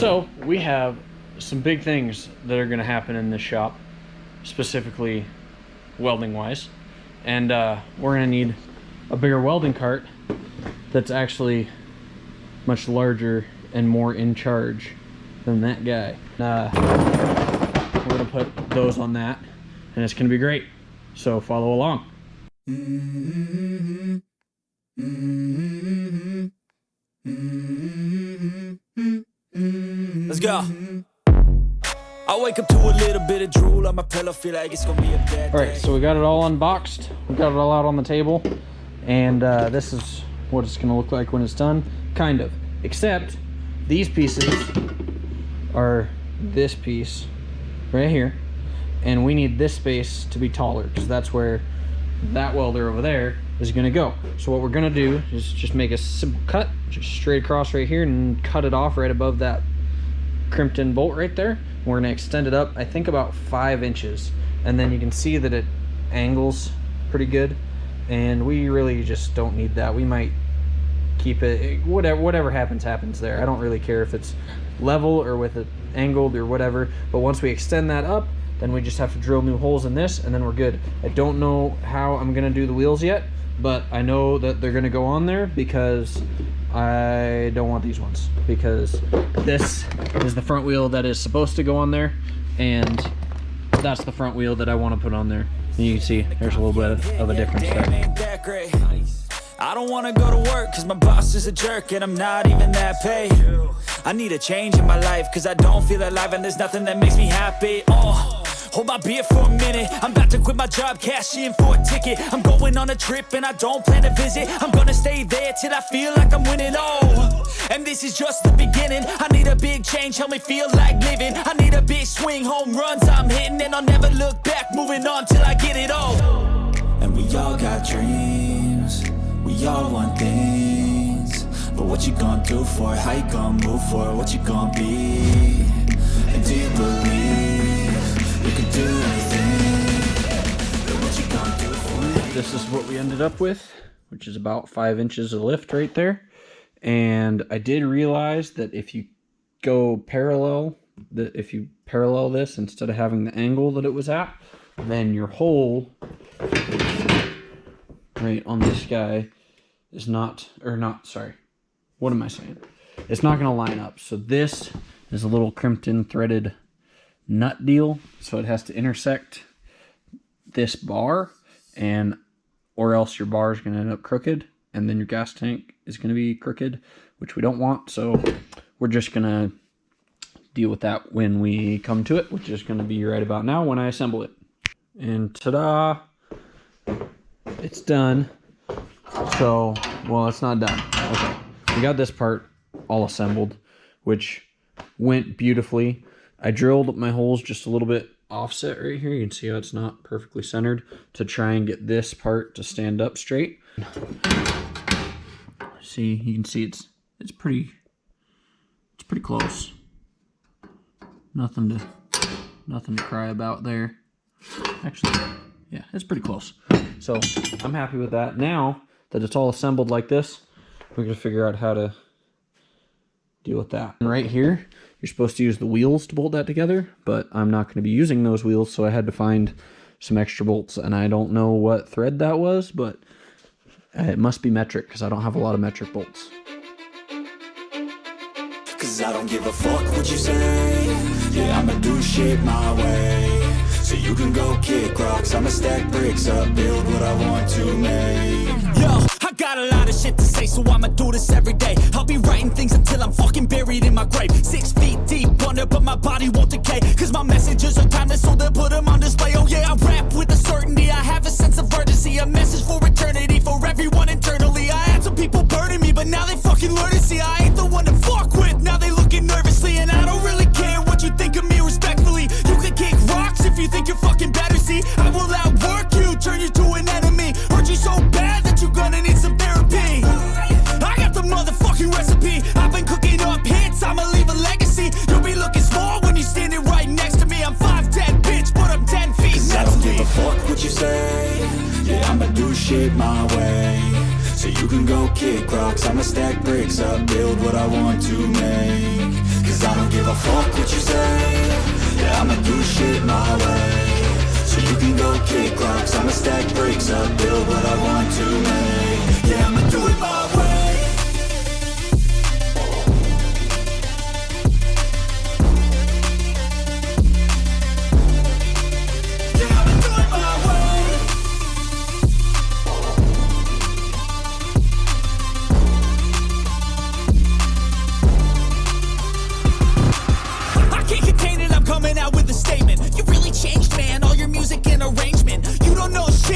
So we have some big things that are going to happen in this shop, specifically welding wise, and we're going to need a bigger welding cart that's actually much larger and more in charge than that guy. We're going to put those on that, and it's going to be great. So follow along. Let's go. I wake up to a little bit of drool on my pillow, feel like it's gonna be a bad day. All right, so we got it all unboxed. We got it all out on the table, and this is what it's gonna look like when it's done, kind of. Except these pieces are this piece right here, and we need this space to be taller because that's where that welder over there is gonna go. So what we're gonna do is just make a simple cut, just straight across right here, and cut it off right above that crimped in bolt right there. We're gonna extend it up, I think about 5 inches, and then you can see that it angles pretty good, and we really just don't need that. We might keep it, whatever happens there. I don't really care if it's level or with it angled or whatever, but once we extend that up, then we just have to drill new holes in this, and then we're good. I don't know how I'm gonna do the wheels yet, but I know that they're gonna go on there because I don't want these ones, because this is the front wheel that is supposed to go on there, and that's the front wheel that I want to put on there. And you can see there's a little bit of a difference there. I don't want to go to work because my boss is a jerk and I'm not even that paid. I need a change in my life because I don't feel alive and there's nothing that makes me happy. Hold my beer for a minute. I'm about to quit my job, cash in for a ticket. I'm going on a trip and I don't plan to visit. I'm gonna stay there till I feel like I'm winning. And this is just the beginning. I need a big change, help me feel like living. I need a big swing, home runs I'm hitting, and I'll never look back, moving on till I get it all. And we all got dreams, we all want things, but what you gonna do for it? How you gonna move for it? What you gonna be? And do you believe you can do anything? But what you gonna do for it? This is what we ended up with, which is about 5 inches of lift right there. And I did realize that if you go parallel, that if you parallel this instead of having the angle that it was at, then your hole right on this guy is not, sorry, what am I saying? It's not going to line up. So this is a little crimped in threaded nut deal, so it has to intersect this bar, and or else your bar is going to end up crooked, and then your gas tank is going to be crooked, which we don't want. So we're just going to deal with that when we come to it, which is going to be right about now when I assemble it. And ta-da, it's done. So, well, it's not done. Okay, we got this part all assembled, which went beautifully. I drilled my holes just a little bit offset right here. You can see how it's not perfectly centered, to try and get this part to stand up straight. See, you can see it's pretty close. Nothing to cry about there. Actually, yeah, it's pretty close. So I'm happy with that. Now that it's all assembled like this, we're gonna figure out how to deal with that. And right here, you're supposed to use the wheels to bolt that together, but I'm not going to be using those wheels, so I had to find some extra bolts, and I don't know what thread that was, but it must be metric, because I don't have a lot of metric bolts. Cause I don't give a fuck what you say. Yeah, I'ma do shit my way. So you can go kick rocks, I'ma stack bricks up, build what I want to make. Yo, I got a lot of shit to say, so I'ma do this every day. I'll be writing things until I'm fucking buried in my grave. 6 feet deep under, but my body won't decay. Cause my messages are timeless, so they'll put them on display. Oh yeah, I rap with a certainty, I have a sense of urgency. A message for eternity, for everyone internally. I had some people burning me, but now they fucking learn to see I ain't the one to fuck with. Now they looking nervously, and I don't really care what you think of me respectfully. You can kick rocks if you think you're fucking better, see. I will outwork you, turn you to an enemy. Hurt you so bad that you're gonna need some therapy. I got the motherfucking recipe. I've been cooking up hits, I'ma leave a legacy. You'll be looking small when you're standing right next to me. I'm 5'10", bitch, but I'm 10 feet. I don't give a fuck what you say. Yeah, I'ma do shit my way. So you can go kick rocks, I'ma stack bricks up, build what I want to make. Cause cause I don't give a fuck what you say. Yeah, I'ma do shit my way. So you can go kick rocks, I'ma stack bricks up, build what I want to make. Yeah, I'ma do it my way.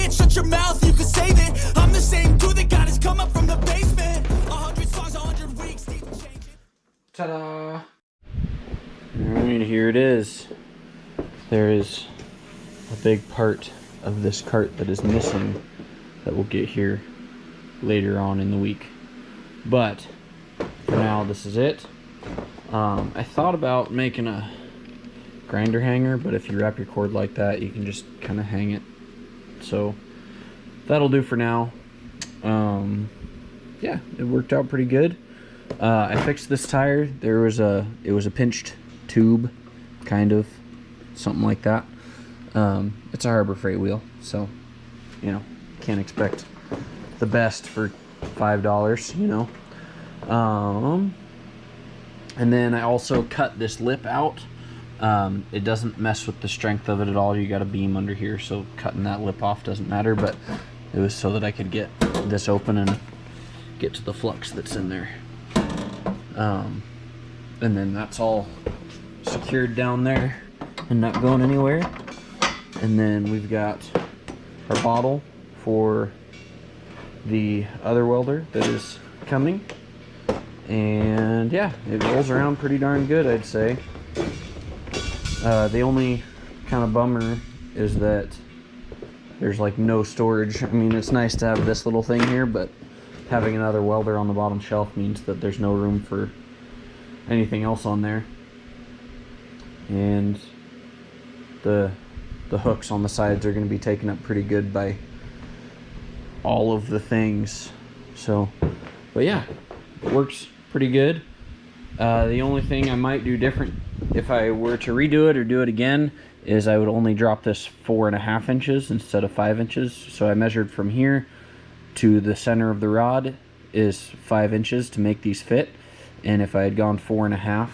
Shut your mouth, you can save it. I'm the same dude that got his come up from the basement. 100 songs, 100 weeks, need to change it. Ta-da! Alright, here it is. There is a big part of this cart that is missing that we'll get here later on in the week. But for now, this is it. I thought about making a grinder hanger, but if you wrap your cord like that, you can just kind of hang it. So that'll do for now. Yeah, it worked out pretty good. I fixed this tire. It was a pinched tube, kind of, something like that. It's a Harbor Freight wheel, so you know, can't expect the best for $5, you know. And then I also cut this lip out. It doesn't mess with the strength of it at all. You got a beam under here, so cutting that lip off doesn't matter, but it was so that I could get this open and get to the flux that's in there. And then that's all secured down there and not going anywhere. And then we've got our bottle for the other welder that is coming. And yeah, it rolls around pretty darn good, I'd say. The only kind of bummer is that there's like no storage. I mean, it's nice to have this little thing here, but having another welder on the bottom shelf means that there's no room for anything else on there. And the hooks on the sides are going to be taken up pretty good by all of the things. So, but yeah, it works pretty good. The only thing I might do different if I were to redo it or do it again is I would only drop this 4.5 inches instead of 5 inches. So I measured from here to the center of the rod is 5 inches to make these fit. And if I had gone 4.5, I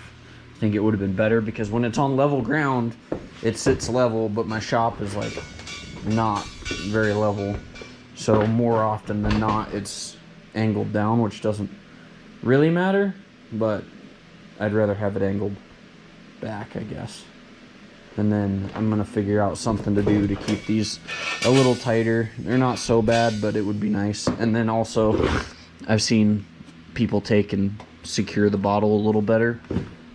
think it would have been better, because when it's on level ground, it sits level, but my shop is like not very level. So more often than not, it's angled down, which doesn't really matter, but I'd rather have it angled back, I guess. And then I'm gonna figure out something to do to keep these a little tighter. They're not so bad, but it would be nice. And then also, I've seen people take and secure the bottle a little better,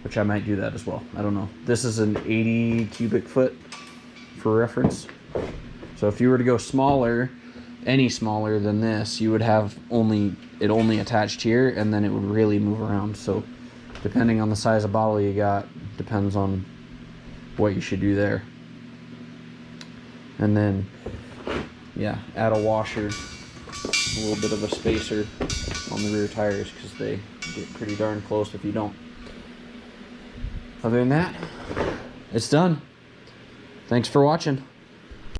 which I might do that as well. I don't know. This is an 80 cubic foot for reference. So if you were to go smaller, any smaller than this, you would have only attached here, and then it would really move around. So depending on the size of bottle you got, depends on what you should do there. And then, yeah, add a washer, a little bit of a spacer on the rear tires, because they get pretty darn close if you don't. Other than that, it's done. Thanks for watching.